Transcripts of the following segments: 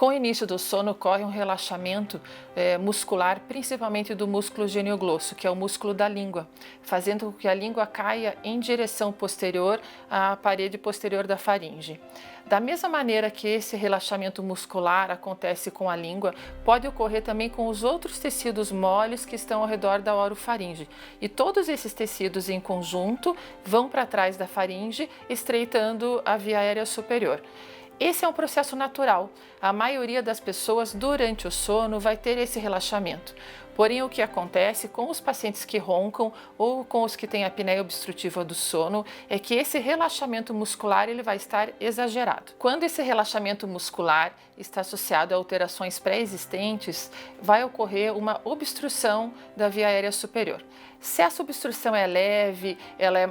Com o início do sono ocorre um relaxamento muscular, principalmente do músculo genioglosso, que é o músculo da língua, fazendo com que a língua caia em direção posterior à parede posterior da faringe. Da mesma maneira que esse relaxamento muscular acontece com a língua, pode ocorrer também com os outros tecidos moles que estão ao redor da orofaringe. E todos esses tecidos em conjunto vão para trás da faringe, estreitando a via aérea superior. Esse é um processo natural. A maioria das pessoas durante o sono vai ter esse relaxamento. Porém, o que acontece com os pacientes que roncam ou com os que têm apneia obstrutiva do sono é que esse relaxamento muscular ele vai estar exagerado. Quando esse relaxamento muscular está associado a alterações pré-existentes, vai ocorrer uma obstrução da via aérea superior. Se essa obstrução é leve,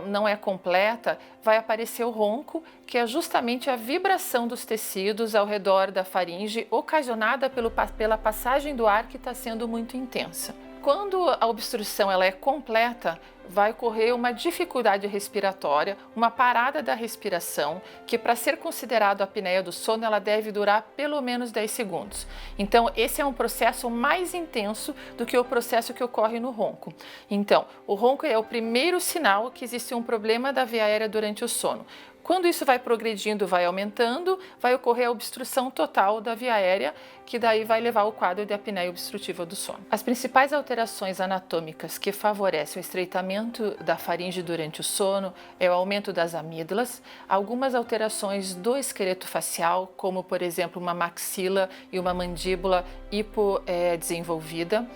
não é completa, vai aparecer o ronco, que é justamente a vibração dos tecidos ao redor da faringe, ocasionada pela passagem do ar que está sendo muito intensa. Quando a obstrução é completa, vai ocorrer uma dificuldade respiratória, uma parada da respiração, que para ser considerado a apneia do sono, ela deve durar pelo menos 10 segundos. Então, esse é um processo mais intenso do que o processo que ocorre no ronco. Então, o ronco é o primeiro sinal que existe um problema da via aérea durante o sono. Quando isso vai progredindo, vai aumentando, vai ocorrer a obstrução total da via aérea, que daí vai levar ao quadro de apneia obstrutiva do sono. As principais alterações anatômicas que favorecem o estreitamento da faringe durante o sono é o aumento das amígdalas, algumas alterações do esqueleto facial, como por exemplo uma maxila e uma mandíbula hipodesenvolvida,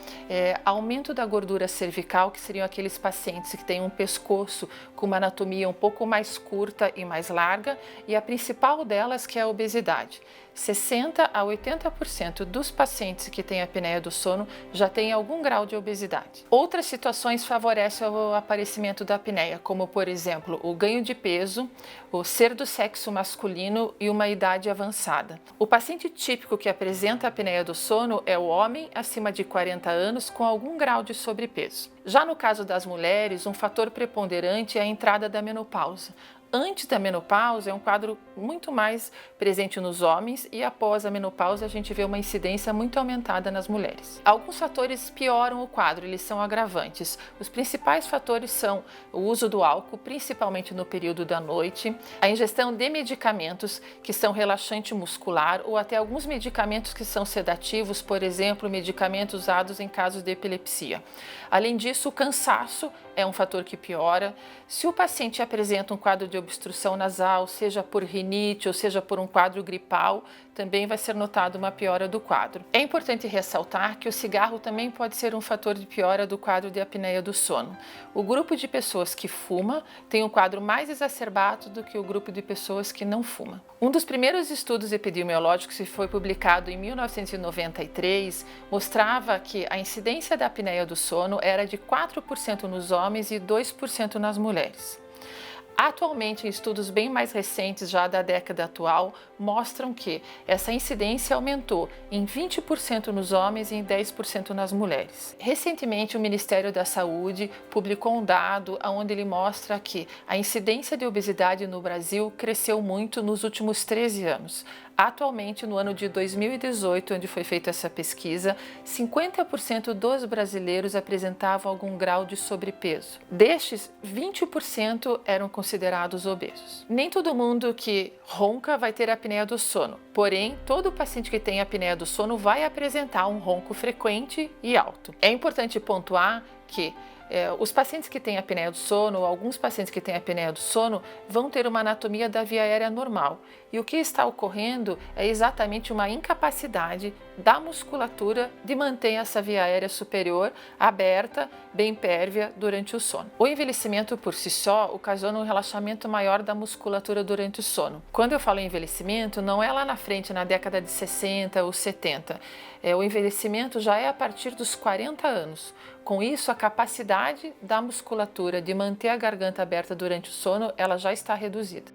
aumento da gordura cervical, que seriam aqueles pacientes que têm um pescoço com uma anatomia um pouco mais curta e mais larga, e a principal delas que é a obesidade. 60 a 80% dos pacientes que têm apneia do sono já têm algum grau de obesidade. Outras situações favorecem o aparecimento da apneia, como por exemplo o ganho de peso, o ser do sexo masculino e uma idade avançada. O paciente típico que apresenta a apneia do sono é o homem acima de 40 anos com algum grau de sobrepeso. Já no caso das mulheres, um fator preponderante é a entrada da menopausa. Antes da menopausa é um quadro muito mais presente nos homens e após a menopausa a gente vê uma incidência muito aumentada nas mulheres. Alguns fatores pioram o quadro, eles são agravantes. Os principais fatores são o uso do álcool, principalmente no período da noite, a ingestão de medicamentos que são relaxante muscular ou até alguns medicamentos que são sedativos, por exemplo, medicamentos usados em casos de epilepsia. Além disso, o cansaço é um fator que piora. Se o paciente apresenta um quadro de obstrução nasal, seja por rinite ou seja por um quadro gripal, também vai ser notado uma piora do quadro. É importante ressaltar que o cigarro também pode ser um fator de piora do quadro de apneia do sono. O grupo de pessoas que fuma tem um quadro mais exacerbado do que o grupo de pessoas que não fuma. Um dos primeiros estudos epidemiológicos que foi publicado em 1993 mostrava que a incidência da apneia do sono era de 4% nos homens e 2% nas mulheres. Atualmente, estudos bem mais recentes, já da década atual, mostram que essa incidência aumentou em 20% nos homens e em 10% nas mulheres. Recentemente, o Ministério da Saúde publicou um dado onde ele mostra que a incidência de obesidade no Brasil cresceu muito nos últimos 13 anos. Atualmente, no ano de 2018, onde foi feita essa pesquisa, 50% dos brasileiros apresentavam algum grau de sobrepeso. Destes, 20% eram considerados obesos. Nem todo mundo que ronca vai ter apneia do sono, porém, todo paciente que tem apneia do sono vai apresentar um ronco frequente e alto. É importante pontuar que os pacientes que têm apneia do sono, ou alguns pacientes que têm apneia do sono, vão ter uma anatomia da via aérea normal. E o que está ocorrendo é exatamente uma incapacidade da musculatura de manter essa via aérea superior aberta, bem pérvia durante o sono. O envelhecimento por si só ocasiona um relaxamento maior da musculatura durante o sono. Quando eu falo em envelhecimento, não é lá na frente, na década de 60 ou 70. O envelhecimento já é a partir dos 40 anos. Com isso, a capacidade da musculatura de manter a garganta aberta durante o sono, ela já está reduzida.